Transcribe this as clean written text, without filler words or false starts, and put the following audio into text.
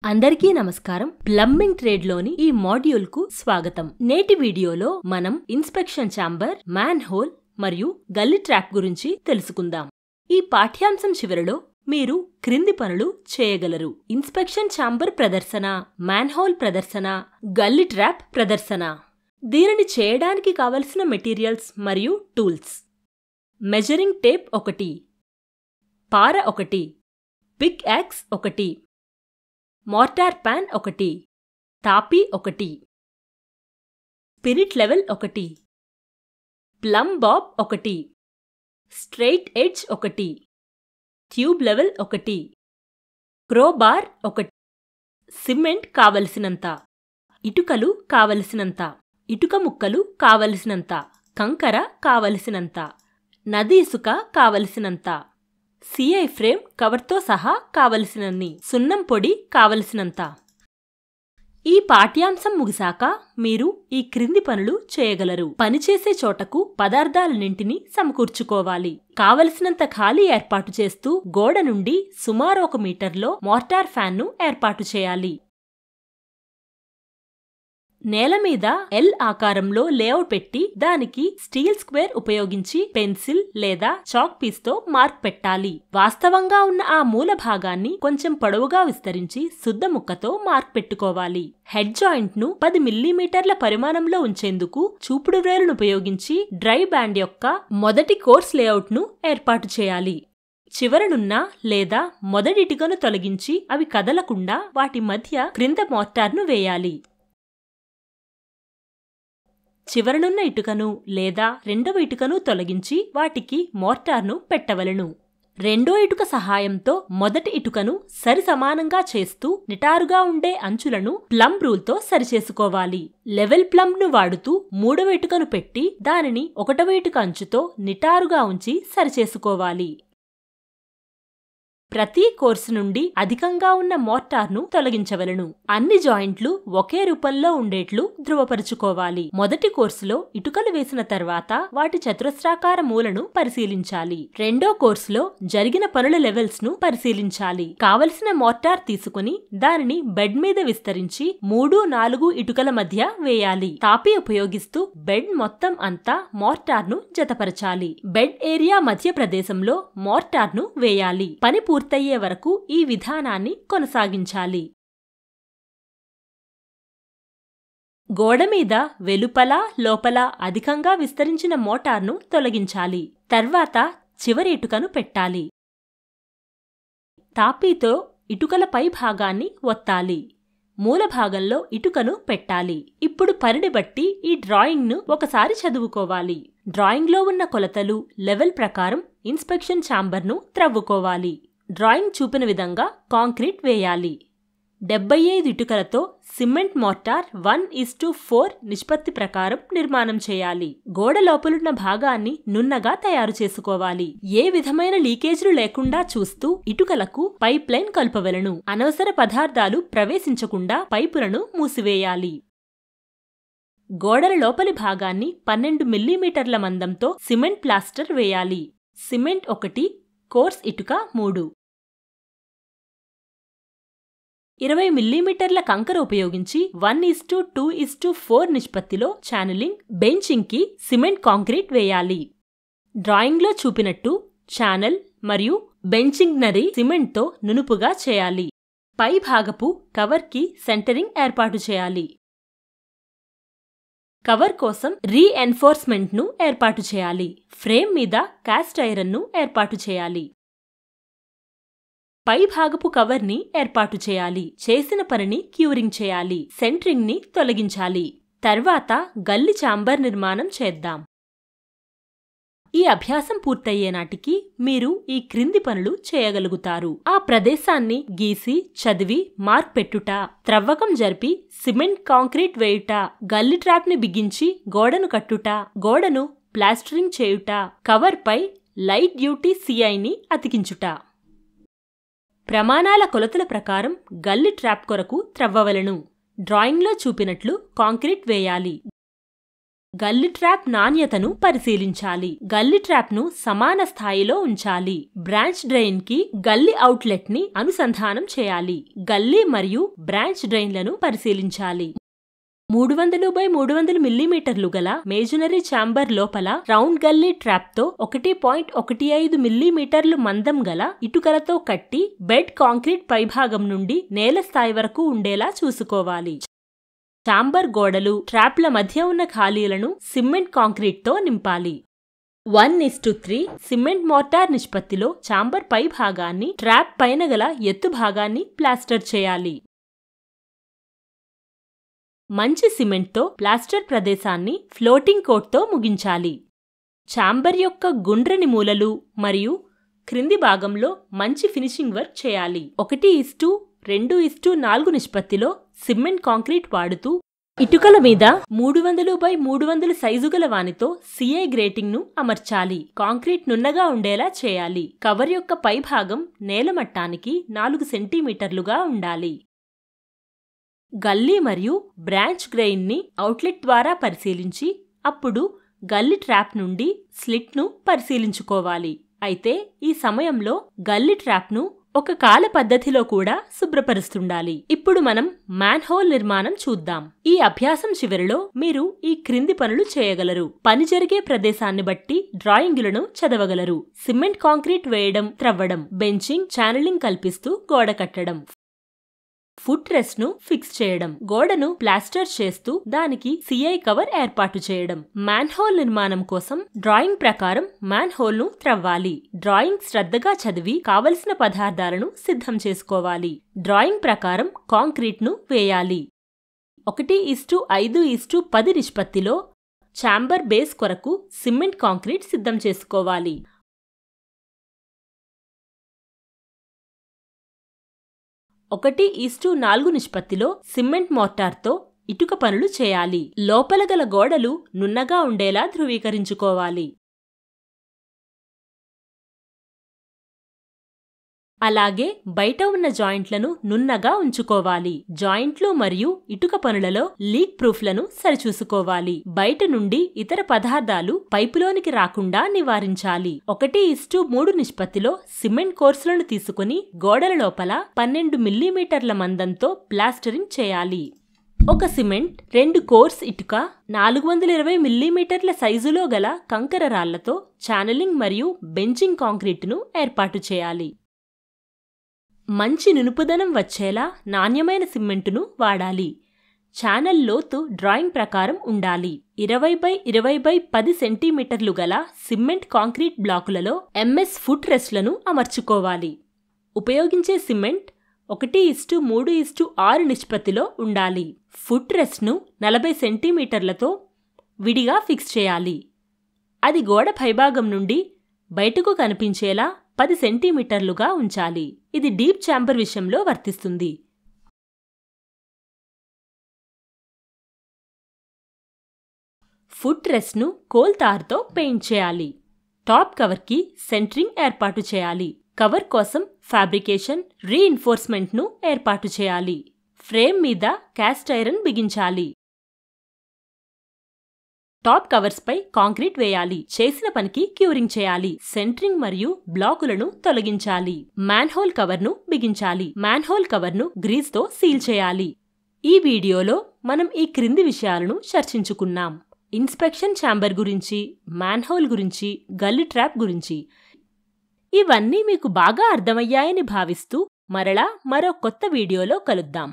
అందరికీ నమస్కారం. Plumbing trade లోని ఈ మాడ్యూల్ కు స్వాగతం. నేటి వీడియోలో మనం ఇన్స్పెక్షన్ ఛాంబర్, మ్యాన్ హోల్ మరియు గల్లీ ట్రాప్ గురించి తెలుసుకుందాం. ఈ పాఠ్యాంశం చివరిలో మీరు క్రింది పనులు చేయగలరు: ఇన్స్పెక్షన్ ఛాంబర్ ప్రదర్శన, మ్యాన్ హోల్ ప్రదర్శన, గల్లీ ట్రాప్ ప్రదర్శన. దీనిని చేయడానికి కావలసిన మెటీరియల్స్ మరియు టూల్స్: మెజరింగ్ టేప్ 1, పార 1, పిక్ యాక్స్ 1, మోర్టార్ ప్యాన్ 1, తాపీ 1, spirit level 1, plumb bob 1, straight edge 1, tube level 1, crowbar 1, cement కావలసినంత, ఇటుకలు కావలసినంత, ఇటుక ముక్కలు కావలసినంత, కంకర కావలసినంత, నది ఇసుక కావలసినంత, సిఐ ఫ్రేమ్ కవర్తో సహా కావలసినన్ని, సున్నం పొడి కావలసినంత. ఈ పాఠ్యాంశం ముగిశాక మీరు ఈ క్రింది పనులు చేయగలరు: పనిచేసే చోటకు పదార్థాలన్నింటినీ సమకూర్చుకోవాలి, కావలసినంత ఖాళీ ఏర్పాటు చేస్తూ గోడ నుండి సుమారు 1 మీటర్లో మోర్టార్ ఫ్యాన్ను ఏర్పాటు చేయాలి. నేల మీద ఎల్ ఆకారంలో లేఅవుట్ పెట్టి దానికి స్టీల్ స్క్వేర్ ఉపయోగించి పెన్సిల్ లేదా చాక్ పీస్తో మార్క్ పెట్టాలి. వాస్తవంగా ఉన్న ఆ మూల భాగాన్ని కొంచెం పొడవుగా విస్తరించి శుద్ధ ముక్కతో మార్క్ పెట్టుకోవాలి. హెడ్ జాయింట్ ను 10 మిల్లీమీటర్ల పరిమాణంలో ఉంచేందుకు చూపుడు వ్రేలును ఉపయోగించి డ్రై బ్యాండ్ యొక్క మొదటి కోర్స్ లేఅవుట్ ను ఏర్పాటు చేయాలి. చివరనున్న లేదా మొదటి ఇటుకను తొలగించి అవి కదలకుండా వాటి మధ్య క్రింద మోర్టార్ను వేయాలి. చివరనున్న ఇటుకను లేదా రెండవ ఇటుకను తొలగించి వాటికి మోర్టార్ను పెట్టవలెను. రెండో ఇటుక సహాయంతో మొదటి ఇటుకను సరి సమానంగా చేస్తూ నిటారుగా ఉండే అంచులను ప్లంబ్ రూల్తో సరిచేసుకోవాలి. లెవెల్ ప్లంబ్ ను వాడుతూ మూడవ ఇటుకను పెట్టి దానిని ఒకటవ ఇటుక అంచుతో నిటారుగా ఉంచి సరిచేసుకోవాలి. ప్రతి కోర్సు నుండి అధికంగా ఉన్న మోర్టార్ను తొలగించవలెను. అన్ని జాయింట్లు ఒకే రూపంలో ఉండేట్లు ధృవపరుచుకోవాలి. మొదటి కోర్సులో ఇటుకలు వేసిన తర్వాత వాటి చతురస్రాకార మూలను పరిశీలించాలి. రెండో కోర్సులో జరిగిన పనుల లెవెల్స్ ను పరిశీలించాలి. కావలసిన మోర్టార్ తీసుకుని దానిని బెడ్ మీద విస్తరించి 3-4 ఇటుకల మధ్య వేయాలి. తాపీ ఉపయోగిస్తూ బెడ్ మొత్తం అంతా మోర్టార్ను జతపరచాలి. బెడ్ ఏరియా మధ్య ప్రదేశంలో మోర్టార్ను వేయాలి. పని పూర్తయ్యే వరకు ఈ విధానాన్ని కొనసాగించాలి. గోడ మీద వెలుపల లోపల అధికంగా విస్తరించిన మోటార్ను తొలగించాలి. తర్వాత చివరి ఇటుకను పెట్టాలి. తాపీతో ఇటుకల పై భాగాన్ని ఒత్తాలి. మూల భాగంలో ఇటుకను పెట్టాలి. ఇప్పుడు పనిని బట్టి ఈ డ్రాయింగ్ను ఒకసారి చదువుకోవాలి. డ్రాయింగ్లో ఉన్న కొలతలు, లెవెల్ ప్రకారం ఇన్స్పెక్షన్ ఛాంబర్ను త్రవ్వుకోవాలి. డ్రాయింగ్ చూపిన విధంగా కాంక్రీట్ వేయాలి. 75 ఇటుకలతో సిమెంట్ మోర్టార్ 1:4 నిష్పత్తి ప్రకారం నిర్మాణం చేయాలి. గోడ లోపలున్న భాగాన్ని నున్నగా తయారు చేసుకోవాలి. ఏ విధమైన లీకేజ్లు లేకుండా చూస్తూ ఇటుకలకు పైప్ లైన్ కలుపవలెను. అనవసర పదార్థాలు ప్రవేశించకుండా పైపులను మూసివేయాలి. గోడల లోపలి భాగాన్ని 12 మిల్లీమీటర్ల మందంతో సిమెంట్ ప్లాస్టర్ వేయాలి. సిమెంట్ 1, కోర్స్ ఇటుక 3. 20 మిల్లీమీటర్ల కంకర ఉపయోగించి 1:2:4 నిష్పత్తిలో ఛానలింగ్, బెంచింగ్ కి సిమెంట్ కాంక్రీట్ వేయాలి. డ్రాయింగ్లో చూపినట్టు ఛానల్ మరియు బెంచింగ్ నరి సిమెంట్తో నునుపుగా చేయాలి. పై భాగపు కవర్ కి సెంటరింగ్ ఏర్పాటు చేయాలి. కవర్ కోసం రీఎన్ఫోర్స్మెంట్ ను ఏర్పాటు చేయాలి. ఫ్రేమ్ మీద కాస్ట్ ఐరన్ ను ఏర్పాటు చేయాలి. పై భాగపు కవర్ ని ఏర్పాటు చేయాలి. చేసిన పనిని క్యూరింగ్ చేయాలి. సెంటరింగ్ ని తొలగించాలి. తర్వాత గల్లీ ఛాంబర్ నిర్మాణం చేద్దాం. ఈ అభ్యాసం పూర్తయ్యే నాటికి మీరు ఈ క్రింది పనులు చేయగలుగుతారు: ఆ ప్రదేశాన్ని గీసి చదివి మార్క్ పెట్టుట, త్రవ్వకం జరిపి సిమెంట్ కాంక్రీట్ వేయుట, గల్లీ ట్రాప్ ని బిగించి గోడను కట్టుట, గోడను ప్లాస్టరింగ్ చేయుట, కవర్ పై లైట్ డ్యూటీ సిఐని అతికించుట. ప్రమాణాల కొలతల ప్రకారం గల్లీ ట్రాప్ కొరకు త్రవ్వవలెను. డ్రాయింగ్లో చూపినట్లు కాంక్రీట్ వేయాలి. గల్లీ ట్రాప్ నాణ్యతను పరిశీలించాలి. గల్లీ ట్రాప్ ను సమాన స్థాయిలో ఉంచాలి. బ్రాంచ్ డ్రైన్ కి గల్లీ అవుట్లెట్ ని అనుసంధానం చేయాలి. గల్లీ మరియు బ్రాంచ్ డ్రైన్లను పరిశీలించాలి. 300x300 మిల్లీమీటర్లు గల మేజనరీ ఛాంబర్ లోపల రౌండ్ గల్లీ ట్రాప్ తో 1.15 మిల్లీమీటర్లు మందం గల ఇటుకలతో కట్టి బెడ్ కాంక్రీట్ పైభాగం నుండి నేల స్థాయి వరకు ఉండేలా చూసుకోవాలి. ఛాంబర్ గోడలు, ట్రాప్ల మధ్య ఉన్న ఖాళీలను సిమెంట్ కాంక్రీట్ తో నింపాలి. 1:3 సిమెంట్ మోర్టార్ నిష్పత్తిలో ఛాంబర్ పై భాగాన్ని ట్రాప్ పైన గల ఎత్తు భాగాన్ని ప్లాస్టర్ చేయాలి. మంచి సిమెంట్తో ప్లాస్టర్ ప్రదేశాన్ని ఫ్లోటింగ్ కోట్తో ముగించాలి. ఛాంబర్ యొక్క గుండ్రని మూలలు మరియు క్రింది భాగంలో మంచి ఫినిషింగ్ వర్క్ చేయాలి. 1:2:4 నిష్పత్తిలో సిమెంట్ కాంక్రీట్ వాడుతూ ఇటుకల మీద 300x300 సైజు గల వానితో సిఐ గ్రేటింగ్ ను అమర్చాలి. కాంక్రీట్ నున్నగా ఉండేలా చేయాలి. కవర్ యొక్క పైభాగం నేల మట్టానికి 4 సెంటీమీటర్లుగా ఉండాలి. గల్లీ మరియు బ్రాంచ్ గ్రెయిన్ ని అవుట్లెట్ ద్వారా పరిశీలించి అప్పుడు గల్లీ ట్రాప్ నుండి స్లిట్ ను పరిశీలించుకోవాలి. అయితే ఈ సమయంలో గల్లీ ట్రాప్ ను ఒక కాల పద్ధతిలో కూడా శుభ్రపరుస్తుండాలి. ఇప్పుడు మనం మ్యాన్హోల్ నిర్మాణం చూద్దాం. ఈ అభ్యాసం చివరిలో మీరు ఈ క్రింది పనులు చేయగలరు. పని జరిగే ప్రదేశాన్ని బట్టి డ్రాయింగులను చదవగలరు. సిమెంట్ కాంక్రీట్ వేయడం, త్రవ్వడం, బెంచింగ్, ఛానలింగ్ కల్పిస్తూ గోడ కట్టడం, ఫుట్ రెస్ట్ ను ఫిక్స్ చేయడం, గోడను ప్లాస్టర్ చేస్తూ దానికి సిఐ కవర్ ఏర్పాటు చేయడం. మ్యాన్హోల్ నిర్మాణం కోసం డ్రాయింగ్ ప్రకారం మ్యాన్హోల్ ను త్రవ్వాలి. డ్రాయింగ్ శ్రద్ధగా చదివి కావలసిన పదార్థాలను సిద్ధం చేసుకోవాలి. డ్రాయింగ్ ప్రకారం కాంక్రీట్ ను వేయాలి. 1:5:10 నిష్పత్తిలో ఛాంబర్ బేస్ కొరకు సిమెంట్ కాంక్రీట్ సిద్ధం చేసుకోవాలి. 1:4 నిష్పత్తిలో సిమెంట్ మోర్టార్తో ఇటుక పనులు చేయాలి. లోపల గల గోడలు నున్నగా ఉండేలా ధృవీకరించుకోవాలి. అలాగే బయట ఉన్న జాయింట్లను నున్నగా ఉంచుకోవాలి. జాయింట్లు మరియు ఇటుక పనులలో లీక్ ప్రూఫ్లను సరిచూసుకోవాలి. బయట నుండి ఇతర పదార్థాలు పైపులోనికి రాకుండా నివారించాలి. 1:3 నిష్పత్తిలో సిమెంట్ కోర్సులను తీసుకుని గోడల లోపల 12 మిల్లీమీటర్ల మందంతో ప్లాస్టరింగ్ చేయాలి. ఒక సిమెంట్ 2 కోర్స్ ఇటుక 420 మిల్లీమీటర్ల సైజులో గల కంకర రాళ్లతో ఛానలింగ్ మరియు బెంచింగ్ కాంక్రీటును ఏర్పాటు చేయాలి. మంచి నునుపుదనం వచ్చేలా నాణ్యమైన సిమెంటును వాడాలి. ఛానల్ లోతు డ్రాయింగ్ ప్రకారం ఉండాలి. 20x20x10 సెంటీమీటర్లు గల సిమెంట్ కాంక్రీట్ బ్లాకులలో ఎంఎస్ ఫుట్ రెస్ట్లను అమర్చుకోవాలి. ఉపయోగించే సిమెంట్ 1:3:6 నిష్పత్తిలో ఉండాలి. ఫుట్ రెస్ట్ను 40 సెంటీమీటర్లతో విడిగా ఫిక్స్ చేయాలి. అది గోడ పైభాగం నుండి బయటకు కనిపించేలా 10 సెంటీమీటర్లుగా ఉంచాలి. ఇది డీప్ ఛాంబర్ విషయంలో వర్తిస్తుంది. ఫుట్ రెస్ట్ను కోల్ తార్తో పెయింట్ చేయాలి. టాప్ కవర్కి సెంటరింగ్ ఏర్పాటు చేయాలి. కవర్ కోసం ఫ్యాబ్రికేషన్, రీఇన్ఫోర్స్మెంట్ను ఏర్పాటు చేయాలి. ఫ్రేమ్ మీద క్యాస్ట్ ఐరన్ బిగించాలి. టాప్ కవర్స్ పై కాంక్రీట్ వేయాలి. చేసిన పనికి క్యూరింగ్ చేయాలి. సెంటరింగ్ మరియు బ్లాకులను తొలగించాలి. మ్యాన్హోల్ కవర్ను బిగించాలి. మ్యాన్హోల్ కవర్ను గ్రీజ్ తో సీల్ చేయాలి. ఈ వీడియోలో మనం ఈ క్రింది విషయాలను చర్చించుకున్నాం. ఇన్స్పెక్షన్ ఛాంబర్ గురించి, మ్యాన్హోల్ గురించి, గల్లీ ట్రాప్ గురించి. ఇవన్నీ మీకు బాగా అర్థమయ్యాయని భావిస్తూ మరలా మరో కొత్త వీడియోలో కలుద్దాం.